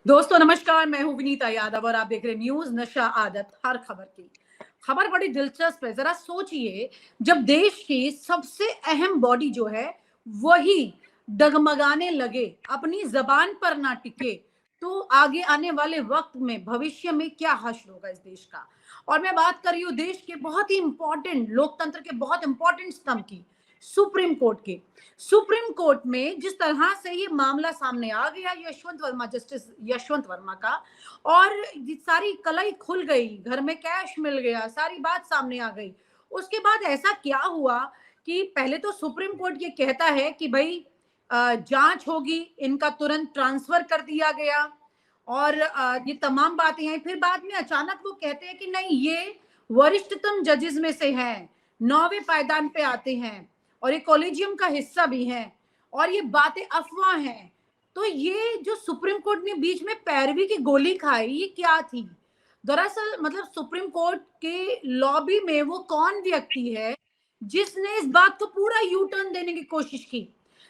दोस्तों नमस्कार, मैं हूं विनीता यादव और आप देख रहे हैं न्यूज नशा आदत हर खबर की। खबर बड़ी दिलचस्प है। जरा सोचिए, जब देश की सबसे अहम बॉडी जो है वही डगमगाने लगे, अपनी जबान पर ना टिके, तो आगे आने वाले वक्त में भविष्य में क्या हश्र होगा इस देश का। और मैं बात कर रही हूँ देश के बहुत ही इंपॉर्टेंट, लोकतंत्र के बहुत इंपॉर्टेंट स्तंभ की, सुप्रीम कोर्ट के। सुप्रीम कोर्ट में जिस तरह से ये मामला सामने आ गया यशवंत वर्मा, जस्टिस यशवंत वर्मा का, और सारी कलई खुल गई, घर में कैश मिल गया, सारी बात सामने आ गई। उसके बाद ऐसा क्या हुआ कि पहले तो सुप्रीम कोर्ट ये कहता है कि भाई जांच होगी, इनका तुरंत ट्रांसफर कर दिया गया और ये तमाम बातें हैं। फिर बाद में अचानक वो कहते हैं कि नहीं, ये वरिष्ठतम जजेस में से हैं, 9वें पायदान पे आते हैं और ये कॉलेजियम का हिस्सा भी है और ये बातें अफवाह हैं। तो ये जो सुप्रीम कोर्ट ने बीच में पैरवी की गोली खाई, ये क्या थी? दरअसल मतलब सुप्रीम कोर्ट के लॉबी में वो कौन व्यक्ति है जिसने इस बात को पूरा यू टर्न देने की कोशिश की,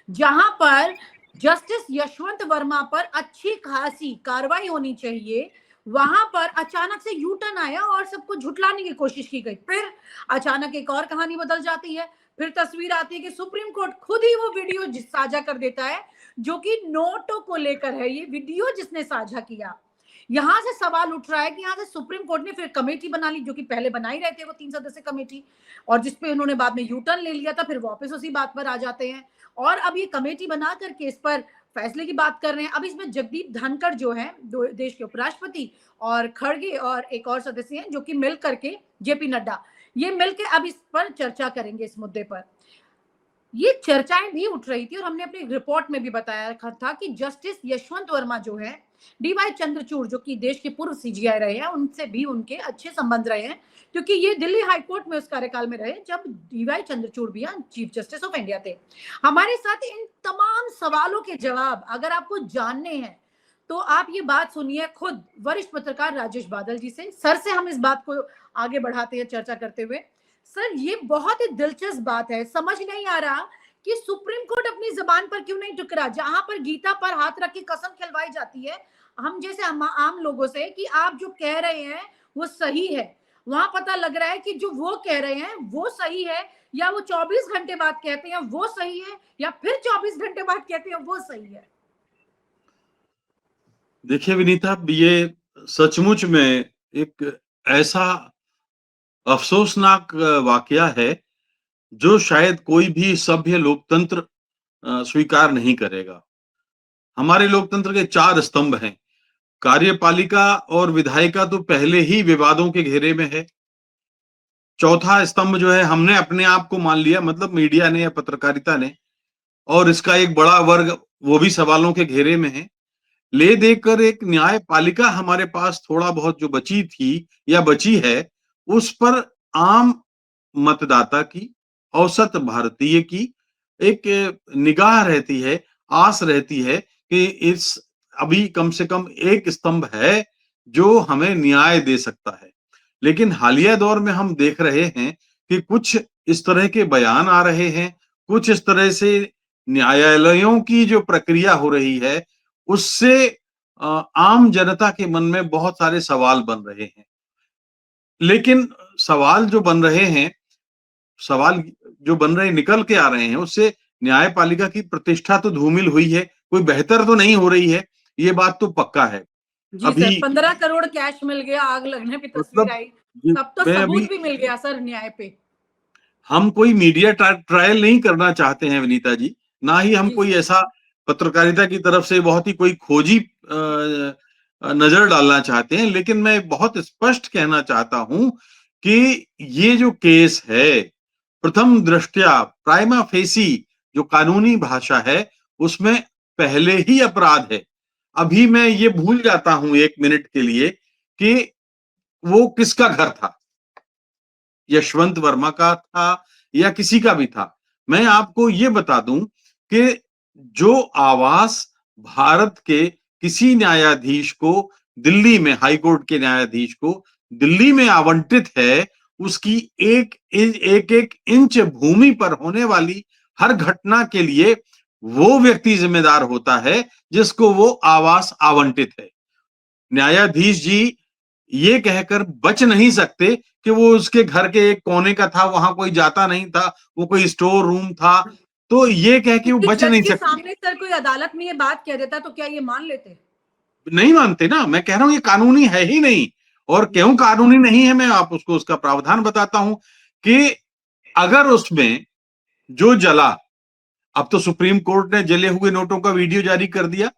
जहां पर जस्टिस यशवंत वर्मा पर अच्छी खासी कार्रवाई होनी चाहिए, वहां पर अचानक से यू टर्न आया और सबको झुटलाने की कोशिश की गई। फिर अचानक एक और कहानी बदल जाती है। फिर तस्वीर आती है कि सुप्रीम कोर्ट खुद ही वो वीडियो साझा कर देता है जो कि नोटों को लेकर है। ये वीडियो जिसने साझा किया, यहां से सवाल उठ रहा है कि यहां से सुप्रीम कोर्ट ने फिर कमेटी बना ली, जो कि पहले बना ही रहे थे वो 3 सदस्यीय कमेटी, और जिसपे उन्होंने बाद में यू टर्न ले लिया था। फिर वापस उसी बात पर आ जाते हैं और अब ये कमेटी बना करके इस पर फैसले की बात कर रहे हैं। अब इसमें जगदीप धनखड़ जो है देश के उपराष्ट्रपति, और खड़गे और एक और सदस्य हैं जो कि मिल करके, जेपी नड्डा, ये मिलकर अब इस पर चर्चा करेंगे, इस मुद्दे पर। ये चर्चाएं भी उठ रही थी और हमने अपनी रिपोर्ट में भी बताया था कि जस्टिस यशवंत वर्मा जो है, डीवाई चंद्रचूड़ जो कि देश के पूर्व सीजीआई रहे हैं, उनसे भी उनके अच्छे संबंध रहे हैं, क्योंकि ये दिल्ली हाईकोर्ट में उस कार्यकाल में रहे जब डीवाई चंद्रचूड़ भी चीफ जस्टिस ऑफ इंडिया थे। हमारे साथ इन तमाम सवालों के जवाब अगर आपको जानने हैं तो आप ये बात सुनिए खुद वरिष्ठ पत्रकार राजेश बादल जी से। सर से हम इस बात को आगे बढ़ाते हैं चर्चा करते हुए। सर, ये बहुत ही दिलचस्प बात है, समझ नहीं आ रहा कि सुप्रीम कोर्ट अपनी जबान पर क्यों नहीं टुकरा, जहां पर गीता पर हाथ रख के कसम खिलवाई जाती है हम जैसे आम लोगों से कि आप जो कह रहे हैं वो सही है, वहां पता लग रहा है कि जो वो कह रहे हैं वो सही है, या वो 24 घंटे बाद कहते हैं वो सही है, या फिर 24 घंटे बाद कहते हैं वो सही है। देखिए विनीता, ये सचमुच में एक ऐसा अफसोसनाक वाकया है जो शायद कोई भी सभ्य लोकतंत्र स्वीकार नहीं करेगा। हमारे लोकतंत्र के 4 स्तंभ हैं। कार्यपालिका और विधायिका तो पहले ही विवादों के घेरे में है। चौथा स्तंभ जो है, हमने अपने आप को मान लिया, मतलब मीडिया ने या पत्रकारिता ने, और इसका एक बड़ा वर्ग वो भी सवालों के घेरे में है। ले देकर एक न्यायपालिका हमारे पास थोड़ा बहुत जो बची थी या बची है, उस पर आम मतदाता की, औसत भारतीय की एक निगाह रहती है, आस रहती है कि इस अभी कम से कम एक स्तंभ है जो हमें न्याय दे सकता है। लेकिन हालिया दौर में हम देख रहे हैं कि कुछ इस तरह के बयान आ रहे हैं, कुछ इस तरह से न्यायालयों की जो प्रक्रिया हो रही है, उससे आम जनता के मन में बहुत सारे सवाल बन रहे हैं। लेकिन सवाल जो बन रहे हैं, सवाल जो बन रहे निकल के आ रहे हैं, उससे न्यायपालिका की प्रतिष्ठा तो धूमिल हुई है, कोई बेहतर तो नहीं हो रही है, ये बात तो पक्का है। जी सर, 15 करोड़ कैश मिल गया, आग लगने की तस्वीर मतलब आई, तब तो मैं सबूत अभी भी मिल गया सर न्याय पे। हम कोई मीडिया ट्रायल नहीं करना चाहते हैं विनीता जी, ना ही हम जी कोई सर। ऐसा पत्रकारिता की तरफ से बहुत ही कोई खोजी नजर डालना चाहते हैं। लेकिन मैं बहुत स्पष्ट कहना चाहता हूं कि ये जो केस है, प्रथम दृष्टया प्राइमा फेसी जो कानूनी भाषा है, उसमें पहले ही अपराध है। अभी मैं ये भूल जाता हूं एक मिनट के लिए कि वो किसका घर था, यशवंत वर्मा का था या किसी का भी था। मैं आपको ये बता दूं कि जो आवास भारत के किसी न्यायाधीश को, दिल्ली में हाईकोर्ट के न्यायाधीश को दिल्ली में आवंटित है, उसकी एक एक एक इंच भूमि पर होने वाली हर घटना के लिए वो व्यक्ति जिम्मेदार होता है जिसको वो आवास आवंटित है। न्यायाधीश जी ये कहकर बच नहीं सकते कि वो उसके घर के एक कोने का था, वहां कोई जाता नहीं था, वो कोई स्टोर रूम था, तो ये कह के वो क्योंकि बच जज नहीं के सकते। सामने सर कोई अदालत में ये बात कह देता तो क्या ये मान लेते? नहीं मानते ना, मैं कह रहा हूं ये कानूनी है ही नहीं। और क्यों कानूनी नहीं है, मैं आप उसको उसका प्रावधान बताता हूं कि अगर उसमें जो जला, अब तो सुप्रीम कोर्ट ने जले हुए नोटों का वीडियो जारी कर दिया,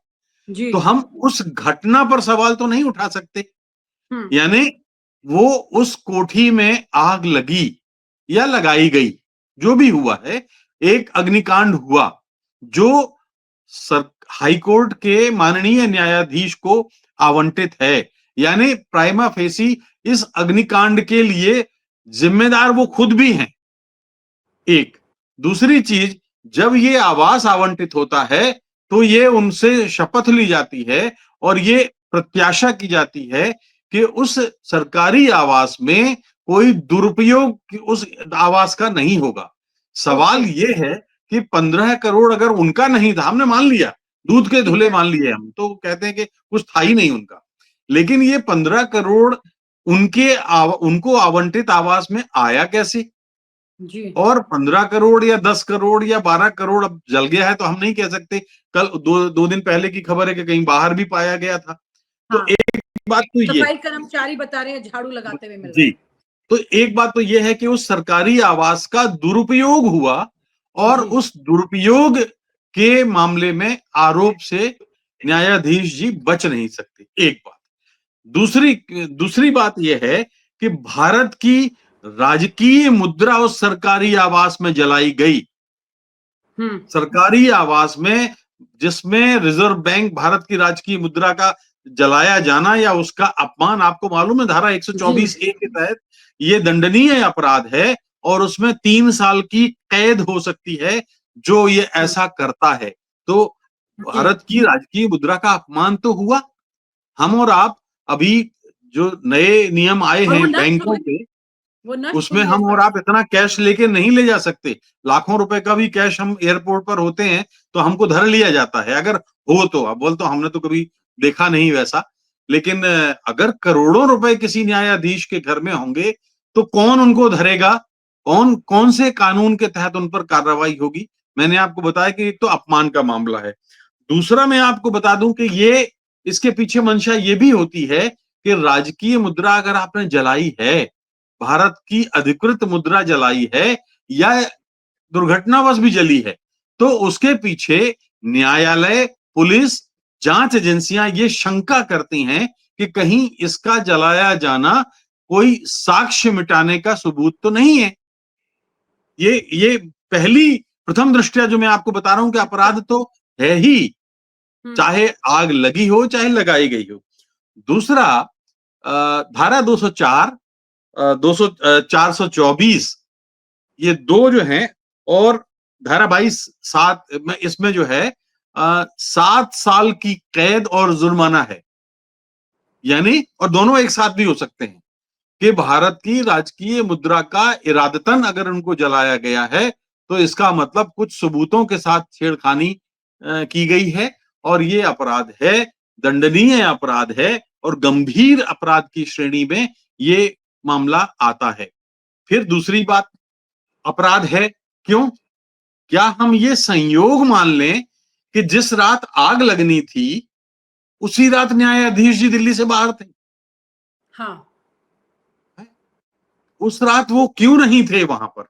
जी। तो हम उस घटना पर सवाल तो नहीं उठा सकते। हम्म। यानी वो उस कोठी में आग लगी या लगाई गई, जो भी हुआ है, एक अग्निकांड हुआ जो हाई कोर्ट के माननीय न्यायाधीश को आवंटित है, यानी प्राइमा फेसी इस अग्निकांड के लिए जिम्मेदार वो खुद भी हैं। एक दूसरी चीज, जब ये आवास आवंटित होता है तो ये उनसे शपथ ली जाती है और ये प्रत्याशा की जाती है कि उस सरकारी आवास में कोई दुरुपयोग उस आवास का नहीं होगा। सवाल ओके। ये है कि 15 करोड़ अगर उनका नहीं था, हमने मान लिया, दूध के ठीक धुले है। मान लिए, हम तो कहते हैं कि कुछ था ही नहीं उनका, लेकिन ये 15 करोड़ उनको आवंटित आवास में आया कैसे? जी। और 15 करोड़ या 10 करोड़ या 12 करोड़ अब जल गया है तो हम नहीं कह सकते। कल दो दिन पहले की खबर है कि कहीं बाहर भी पाया गया था। तो हाँ, एक बात तो ये सफाई कर्मचारी बता रहे हैं झाड़ू लगाते हुए मिल रहे जी, हैं। तो एक बात तो ये है कि उस सरकारी आवास का दुरुपयोग हुआ और जी। उस दुरुपयोग के मामले में आरोप से न्यायाधीश जी बच नहीं सकते, एक बात। दूसरी दूसरी बात यह है कि भारत की राजकीय मुद्रा उस सरकारी आवास में जलाई गई। हम्म। सरकारी आवास में, जिसमें रिजर्व बैंक भारत की राजकीय मुद्रा का जलाया जाना या उसका अपमान, आपको मालूम है धारा जी। 124 ए के तहत ये दंडनीय अपराध है और उसमें 3 साल की कैद हो सकती है जो ये ऐसा करता है। तो जी। भारत की राजकीय मुद्रा का अपमान तो हुआ। हम और आप अभी जो नए नियम आए और वो हैं नष्ट बैंकों हुई। के, वो नष्ट उसमें हुई है हम और सर। आप इतना कैश लेके नहीं ले जा सकते। लाखों रुपए का भी कैश हम एयरपोर्ट पर होते हैं तो हमको धर लिया जाता है, अगर हो तो। अब बोल तो हमने तो कभी देखा नहीं वैसा, लेकिन अगर करोड़ों रुपए किसी न्यायाधीश के घर में होंगे तो कौन उनको धरेगा? कौन कौन से कानून के तहत उन पर कार्रवाई होगी? मैंने आपको बताया कि एक तो अपमान का मामला है। दूसरा मैं आपको बता दूं कि ये इसके पीछे मंशा ये भी होती है कि राजकीय मुद्रा अगर आपने जलाई है, भारत की अधिकृत मुद्रा जलाई है या दुर्घटनावश भी जली है, तो उसके पीछे न्यायालय, पुलिस, जांच एजेंसियां ये शंका करती हैं कि कहीं इसका जलाया जाना कोई साक्ष्य मिटाने का सबूत तो नहीं है। ये पहली प्रथम दृष्टया जो मैं आपको बता रहा हूं कि अपराध तो है ही, हम्म। चाहे आग लगी हो चाहे लगाई गई हो। दूसरा, धारा 204, 200, 424, ये दो जो हैं, और धारा 22(7) में, इसमें जो है 7 साल की कैद और जुर्माना है। यानी और दोनों एक साथ भी हो सकते हैं कि भारत की राजकीय मुद्रा का इरादतन अगर उनको जलाया गया है तो इसका मतलब कुछ सबूतों के साथ छेड़खानी की गई है और ये अपराध है, दंडनीय अपराध है और गंभीर अपराध की श्रेणी में ये मामला आता है। फिर दूसरी बात, अपराध है क्यों? क्या हम ये संयोग मान लें कि जिस रात आग लगनी थी उसी रात न्यायाधीश जी दिल्ली से बाहर थे? हाँ। उस रात वो क्यों नहीं थे वहां पर?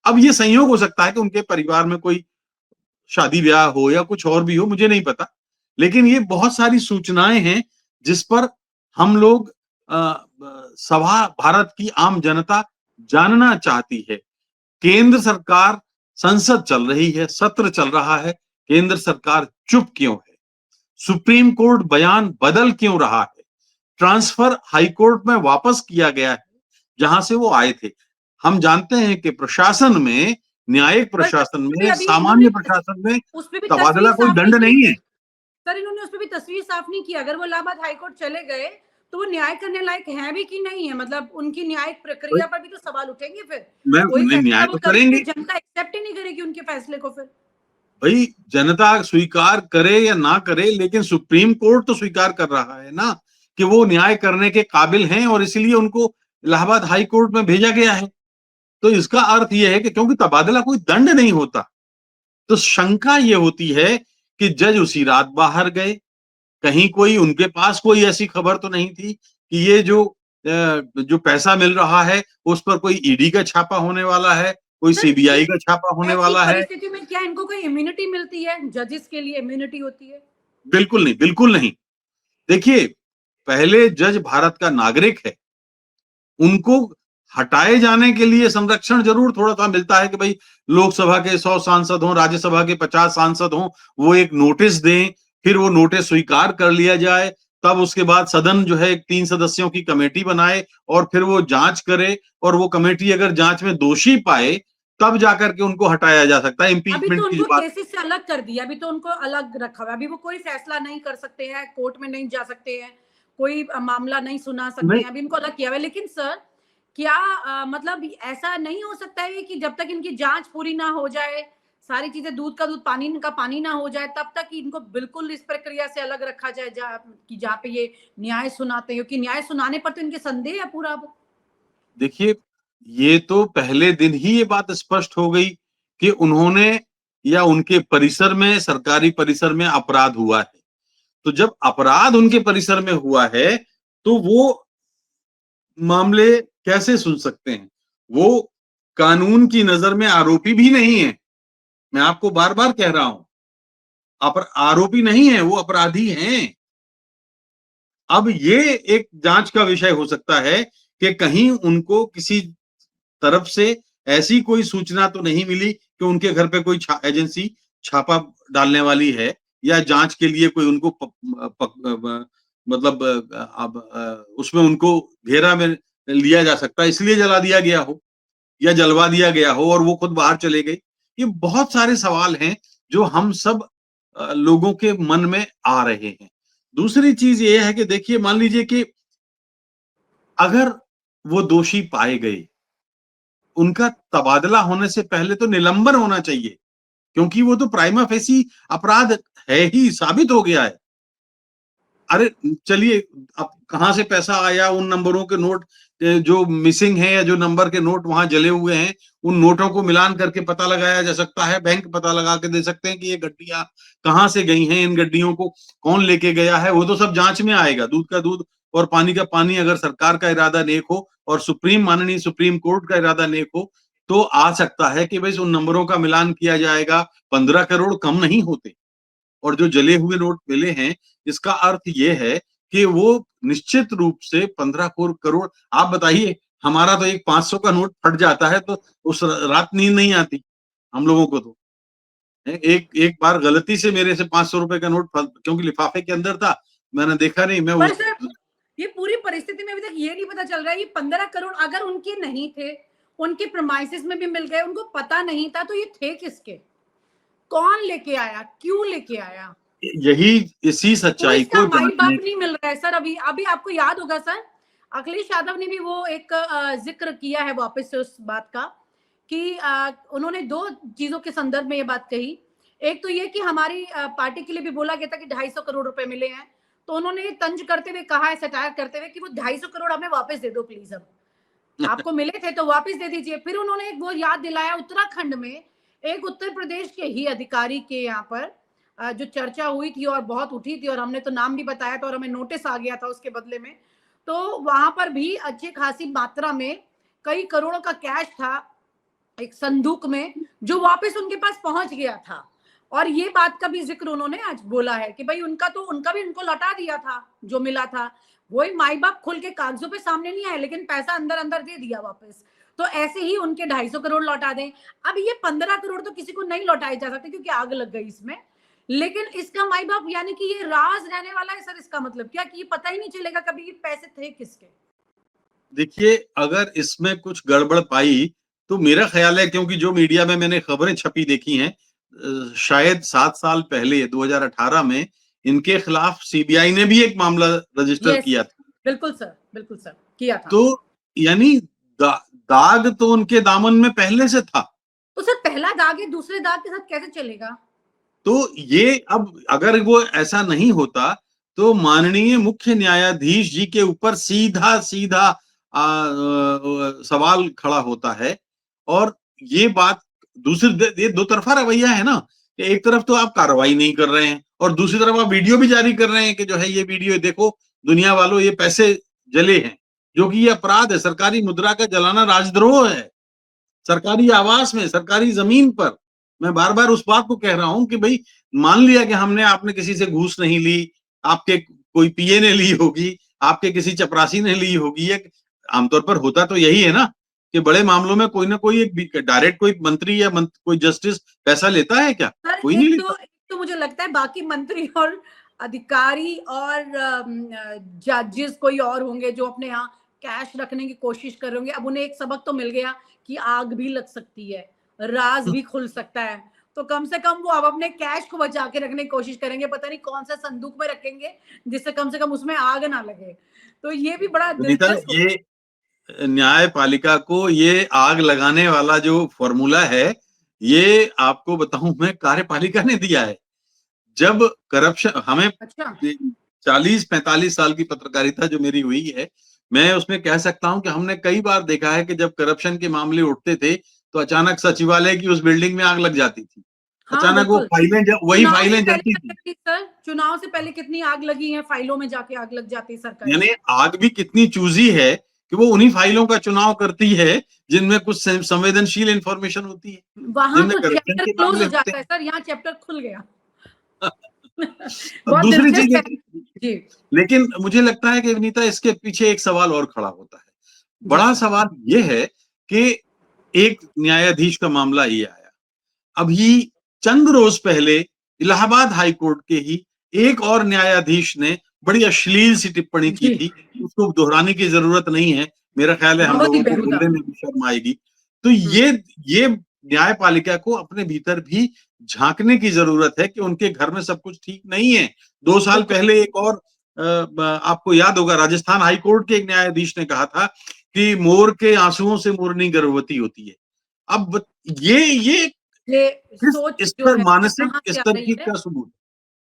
अब ये संयोग हो सकता है कि उनके परिवार में कोई शादी ब्याह हो या कुछ और भी हो, मुझे नहीं पता, लेकिन ये बहुत सारी सूचनाएं हैं जिस पर हम लोग सभा, भारत की आम जनता जानना चाहती है। केंद्र सरकार, संसद चल रही है, सत्र चल रहा है, केंद्र सरकार चुप क्यों है? सुप्रीम कोर्ट बयान बदल क्यों रहा है? ट्रांसफर हाईकोर्ट में वापस किया गया है जहां से वो आए थे। हम जानते हैं कि प्रशासन में, न्यायिक पर सर प्रशासन उसपे में, अभी इन्होंने सामान्य प्रशासन में उस पे भी तबादला तस्वीर कोई साफ नहीं दंड की नहीं है। सर। इन्होंने उस पे भी तस्वीर साफ नहीं की। अगर वो इलाहाबाद हाईकोर्ट चले गए तो वो न्याय करने लायक है भी कि नहीं है, मतलब उनकी न्यायिक प्रक्रिया पर भी तो सवाल उठेंगे फिर। मैं कोई उन्हें फैसला न्याय वो तो करेंगे, करेंगे जनता एक्सेप्ट ही नहीं करेगी उनके फैसले को फिर। भाई, जनता स्वीकार करे या ना करे, लेकिन सुप्रीम कोर्ट तो स्वीकार कर रहा है ना कि वो न्याय करने के काबिल हैं और इसलिए उनको इलाहाबाद हाई कोर्ट में भेजा गया है। तो इसका अर्थ यह है कि क्योंकि तबादला कोई दंड नहीं होता, तो शंका ये होती है कि जज उसी रात बाहर गए, कहीं कोई उनके पास कोई ऐसी खबर तो नहीं थी कि ये जो पैसा मिल रहा है उस पर कोई ईडी का छापा होने वाला है, कोई सर सीबीआई का छापा होने ऐसी वाला है। परिस्थिति में क्या इनको कोई इम्यूनिटी मिलती है? जजेस के लिए इम्यूनिटी होती है? बिल्कुल नहीं, बिल्कुल नहीं। देखिए, पहले जज भारत का नागरिक है, उनको हटाए जाने के लिए संरक्षण जरूर थोड़ा-सा मिलता है कि भाई लोकसभा के 100 सांसद हों, राज्यसभा के 50 सांसद हों, वो एक नोटिस दें, फिर वो नोटिस स्वीकार कर लिया जाए, तब उसके बाद सदन जो है 3 सदस्यों की कमेटी बनाए और फिर वो जांच करे और वो कमेटी अगर जांच में दोषी पाए, तब जाकर के उनको हटाया जा सकता है। अभी तो इम्पीचमेंट की उनको बात केसेस से अलग कर दिया, अभी तो उनको अलग रखा हुआ है, अभी वो कोई फैसला नहीं कर सकते हैं, कोर्ट में नहीं जा सकते हैं, कोई मामला नहीं सुना सकते नहीं, हैं, अभी इनको अलग किया हुआ है। लेकिन सर क्या मतलब ऐसा नहीं हो सकता है कि जब तक इनकी जांच पूरी ना हो जाए, सारी चीजें दूध का दूध पानी का पानी ना हो जाए, तब तक इनको बिल्कुल इस प्रक्रिया से अलग रखा जाए जहाँ पे ये न्याय सुनाते हैं, क्योंकि न्याय सुनाने पर तो इनके संदेह है पूरा अब। देखिए, ये तो पहले दिन ही ये बात स्पष्ट हो गई कि उन्होंने या उनके परिसर में, सरकारी परिसर में अपराध हुआ है। तो जब अपराध उनके परिसर में हुआ है, तो वो मामले कैसे सुन सकते हैं? वो कानून की नजर में आरोपी भी नहीं है। मैं आपको बार-बार कह रहा हूं, आरोपी नहीं है, वो अपराधी हैं। अब ये एक जांच का विषय हो सकता है कि कहीं उनको किसी तरफ से ऐसी कोई सूचना तो नहीं मिली कि उनके घर पे कोई एजेंसी छापा डालने वाली है या जांच के लिए कोई उनको मतलब अब उसमें उनको घेरा में लिया जा सकता है, इसलिए जला दिया गया हो या जलवा दिया गया हो और वो खुद बाहर चले गए। ये बहुत सारे सवाल हैं जो हम सब लोगों के मन में आ रहे हैं। दूसरी चीज ये है कि देखिए, मान लीजिए कि अगर वो दोषी पाए गए, उनका तबादला होने से पहले तो निलंबन होना चाहिए, क्योंकि वो तो प्राइमा फेसी अपराध है ही, साबित हो गया है। अरे चलिए, अब कहाँ से पैसा आया, उन नंबरों के नोट जो मिसिंग है या जो नंबर के नोट वहां जले हुए हैं, उन नोटों को मिलान करके पता लगाया जा सकता है। बैंक पता लगा के दे सकते हैं कि ये गड्डियां कहाँ से गई हैं, इन गड्डियों को कौन लेके गया है, वो तो सब जांच में आएगा। दूध का दूध और पानी का पानी, अगर सरकार का इरादा नेक हो और माननीय सुप्रीम कोर्ट का इरादा नेक हो, तो आ सकता है कि भाई उन नंबरों का मिलान किया जाएगा। 15 करोड़ कम नहीं होते। और जो जले हुए नोट मिले हैं, इसका अर्थ ये है कि वो निश्चित रूप से 15 करोड़। आप बताइए, हमारा तो एक 500 का नोट फट जाता है तो उस रात नींद नहीं आती हम लोगों को। तो एक एक बार गलती से मेरे से 500 रुपए का नोट क्योंकि लिफाफे के अंदर था, मैंने देखा नहीं, मैं पर उस सर ये पूरी परिस्थिति में अभी तक ये नहीं पता चल रहा है, ये 15 करोड़ अगर उनके नहीं थे, उनके प्रमाइसेस में भी मिल गए, उनको पता नहीं था, तो ये थे किसके? कौन लेके आया, क्यों लेके आया? यही इसी तो सच्चाई इसका को माई बाप जानने। नहीं मिल रहा है सर। अभी अभी आपको याद होगा सर, अखिलेश यादव ने भी वो एक जिक्र किया है वापस से उस बात का कि उन्होंने दो चीजों के संदर्भ में ये बात कही। एक तो ये कि हमारी पार्टी के लिए भी बोला गया था कि 250 करोड़ रुपए मिले हैं, तो उन्होंने तंज करते हुए कहा है, सटायर करते हुए कि वो 250 करोड़ हमें वापस दे दो प्लीज, अब आपको मिले थे तो वापस दे दीजिए। फिर उन्होंने एक वो याद दिलाया, उत्तराखंड में एक उत्तर प्रदेश के ही अधिकारी के यहाँ पर जो चर्चा हुई थी और बहुत उठी थी और हमने तो नाम भी बताया था और हमें नोटिस आ गया था उसके बदले में। तो वहां पर भी अच्छी खासी मात्रा में कई करोड़ों का कैश था एक संदूक में, जो वापस उनके पास पहुंच गया था। और ये बात का भी जिक्र उन्होंने आज बोला है कि भाई उनका भी उनको लौटा दिया था जो मिला था। वही माई बाप खुल के कागजों पे सामने नहीं आए, लेकिन पैसा अंदर अंदर दे दिया वापस। तो ऐसे ही उनके 250 करोड़ लौटा दें। अब ये 15 करोड़ तो किसी को नहीं लौटाए जा सकते क्योंकि आग लग गई इसमें, लेकिन इसका माई बाप यानी कि ये राज रहने वाला है सर। इसका मतलब क्या कि ये पता ही नहीं चलेगा कभी ये पैसे थे किसके। देखिए, अगर इसमें कुछ गड़बड़ पाई तो मेरा ख्याल है, क्योंकि जो मीडिया में मैंने खबरें छपी देखी हैं, शायद 7 साल पहले 2018 में इनके खिलाफ सीबीआई ने भी एक मामला रजिस्टर यस, किया था। बिल्कुल सर किया था। तो यानी दाग तो उनके दामन में पहले से था। तो सर पहला दाग है, दूसरे दाग के साथ कैसे चलेगा? तो ये अब अगर वो ऐसा नहीं होता तो माननीय मुख्य न्यायाधीश जी के ऊपर सीधा सीधा सवाल खड़ा होता है। और ये बात ये दो तरफा रवैया है ना, कि एक तरफ तो आप कार्रवाई नहीं कर रहे हैं और दूसरी तरफ आप वीडियो भी जारी कर रहे हैं कि जो है ये वीडियो देखो दुनिया वालों, ये पैसे जले हैं, जो कि ये अपराध है। सरकारी मुद्रा का जलाना राजद्रोह है, सरकारी आवास में, सरकारी जमीन पर। मैं बार बार उस बात को कह रहा हूं कि भाई मान लिया कि आपने किसी से घूस नहीं ली, आपके कोई पीए ने ली होगी, आपके किसी चपरासी ने ली होगी। आमतौर पर होता तो यही है ना कि बड़े मामलों में कोई ना कोई एक डायरेक्ट कोई मंत्री या कोई जस्टिस पैसा लेता है क्या? सर कोई नहीं लेता। एक तो मुझे लगता है बाकी मंत्री और अधिकारी और जजेस कोई और होंगे जो अपने यहाँ कैश रखने की कोशिश कर रहे होंगे। अब उन्हें एक सबक तो मिल गया कि आग भी लग सकती है, राज भी खुल सकता है, तो कम से कम वो अब अपने कैश को बचा के रखने की कोशिश करेंगे। पता नहीं कौन सा संदूक में रखेंगे जिससे कम से कम उसमें आग ना लगे। तो ये भी बड़ा विनीता, दिलचस्प। ये न्यायपालिका को ये आग लगाने वाला जो फॉर्मूला है, ये आपको बताऊं मैं, कार्यपालिका ने दिया है। जब करप्शन हमें अच्छा 40-45 साल की पत्रकारिता जो मेरी हुई है, मैं उसमें कह सकता हूं कि हमने कई बार देखा है कि जब करप्शन के मामले उठते थे तो अचानक सचिवालय की उस बिल्डिंग में आग लग जाती थी। हाँ अचानक वो बिल्कुल। वही चुनाव से फाइलें पहले जलती लग थी। जाती सर, चुनाव से पहले कितनी आग लगी है, फाइलों में जाके आग लग जाती है सरकारी। यानी आग भी कितनी चूजी है कि वो उन्हीं फाइलों का चुनाव करती है जिनमें कुछ संवेदनशील इंफॉर्मेशन होती है, वहां जिनमें तो करप्शन चैप्टर के क्लोज मामले हो होते जाता है सर, यहाँ चैप्टर खुल गया। हैं। अब बहुत दूसरी दिलचस्प चीज, है जी। लेकिन मुझे लगता है कि विनीता, इसके पीछे एक सवाल और खड़ा होता है। जी बड़ा सर। सवाल ये है कि एक न्यायाधीश का मामला ये आया, अभी चंद रोज पहले इलाहाबाद हाई कोर्ट के ही एक और न्यायाधीश ने बड़ी अश्लील सी टिप्पणी की जी थी। उसको दोहराने की जरूरत नहीं है, मेरा ख्याल है हम बहुत ही लोगों को बेहुदा। बोलने में भी शर्म आएगी। तो हम्म, ये न्यायपालिका को अपने भीतर भी झांकने की जरूरत है कि उनके घर में सब कुछ ठीक नहीं है। 2 साल बिल्कुल। पहले एक और आपको याद होगा, राजस्थान हाई कोर्ट के एक न्यायाधीश ने कहा था कि मोर के आंसुओं से मोरनी गर्भवती होती है। अब ये ये किस सोच जो स्तर, है मानसिक कहाँ से आ स्तर रही की है। क्या सबूत?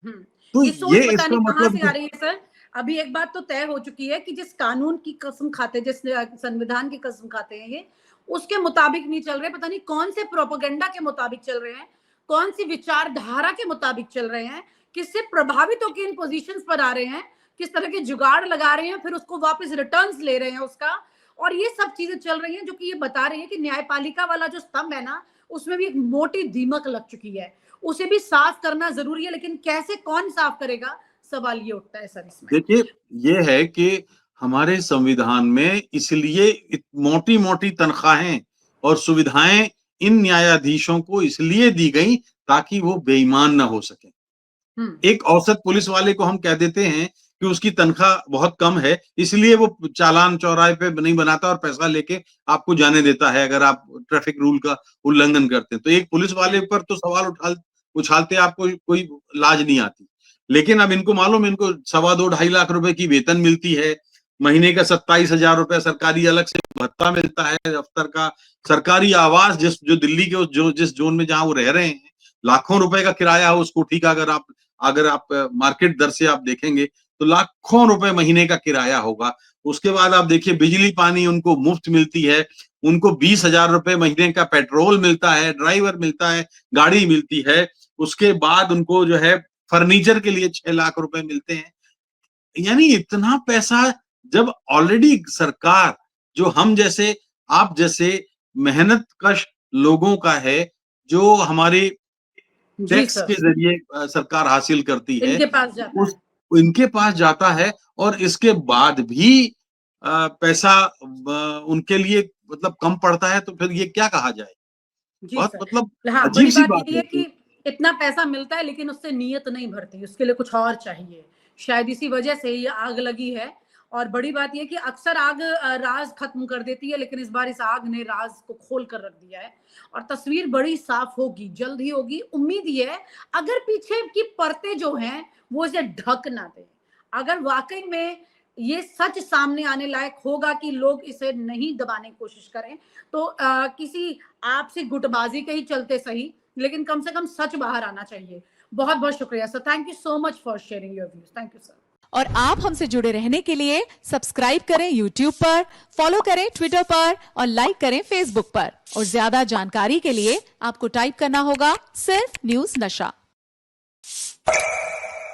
हम्म, तो ये ये सोच पता नहीं इसका कहाँ मतलब से आ रही है सर। अभी एक बात तो तय हो चुकी है कि जिस कानून की कसम खाते, जिस संविधान की कसम खाते हैं ये, उसके मुताबिक नहीं चल रहे। पता नहीं कौन से प्रोपेगेंडा के मुताबिक चल रहे हैं, कौन सी विचारधारा के मुताबिक चल रहे हैं, किससे प्रभावित होकर इन पोजीशंस पर आ रहे हैं, किस तरह के जुगाड़ लगा रहे हैं, फिर उसको वापस रिटर्न्स ले रहे हैं उसका। और ये सब चीजें चल रही हैं जो कि ये बता रही है कि न्यायपालिका वाला जो स्तंभ है ना, उसमें भी एक मोटी दीमक लग चुकी है। उसे भी साफ करना जरूरी है, लेकिन कैसे, कौन साफ करेगा, सवाल ये उठता है सर इसमें। देखिए, ये है कि हमारे संविधान में इसलिए मोटी मोटी तनख्वाहें और सुविधाएं इन न्यायाधीशों को इसलिए दी गई ताकि वो बेईमान ना हो सके। हम्म, एक औसत पुलिस वाले को हम कह देते हैं कि उसकी तनख्वाह बहुत कम है, इसलिए वो चालान चौराहे पे नहीं बनाता और पैसा लेके आपको जाने देता है अगर आप ट्रैफिक रूल का उल्लंघन करते हैं। तो एक पुलिस वाले पर तो सवाल उछालते आपको कोई लाज नहीं आती। लेकिन अब इनको मालूम है, इनको 2.25-2.5 लाख रुपए की वेतन मिलती है, महीने का 27,000 रुपए सरकारी अलग से भत्ता मिलता है दफ्तर का, सरकारी आवास जो दिल्ली के जिस जोन में जहां वो रह रहे हैं, लाखों रुपए का किराया हो उस कोठी का, अगर आप मार्केट दर से आप देखेंगे तो लाखों रुपए महीने का किराया होगा। उसके बाद आप देखिए बिजली पानी उनको मुफ्त मिलती है, उनको 20,000 रुपए महीने का पेट्रोल मिलता है, ड्राइवर मिलता है, गाड़ी मिलती है। उसके बाद उनको जो है फर्नीचर के लिए 6 लाख रुपए मिलते हैं। यानी इतना पैसा जब ऑलरेडी सरकार, जो हम जैसे, आप जैसे मेहनत कश लोगों का है, जो हमारी जी टैक्स सर, के जरिए सरकार हासिल करती है, इनके पास जाता उस है। इनके पास जाता है और इसके बाद भी पैसा उनके लिए मतलब कम पड़ता है, तो फिर ये क्या कहा जाए? जी बहुत मतलब सर। हाँ, अजीब बड़ी सी बात बात ये है है कि इतना पैसा मिलता है लेकिन उससे नीयत नहीं भरती, उसके लिए कुछ और चाहिए। शायद इसी वजह से ये आग लगी है। और बड़ी बात ये कि अक्सर आग राज खत्म कर देती है, लेकिन इस बार इस आग ने राज को खोल कर रख दिया है। और तस्वीर बड़ी साफ होगी, जल्द ही होगी। उम्मीद ये है, अगर पीछे की परतें जो हैं वो इसे ढक ना दे, अगर वाकई में ये सच सामने आने लायक होगा कि लोग इसे नहीं दबाने की कोशिश करें, तो किसी आपसी गुटबाजी के ही चलते सही, लेकिन कम से कम सच बाहर आना चाहिए। बहुत बहुत शुक्रिया sir, thank you so much for sharing your views. Thank you sir. और आप हमसे जुड़े रहने के लिए सब्सक्राइब करें YouTube पर, फॉलो करें ट्विटर पर और लाइक करें Facebook पर। और ज्यादा जानकारी के लिए आपको टाइप करना होगा सिर्फ न्यूज नशा।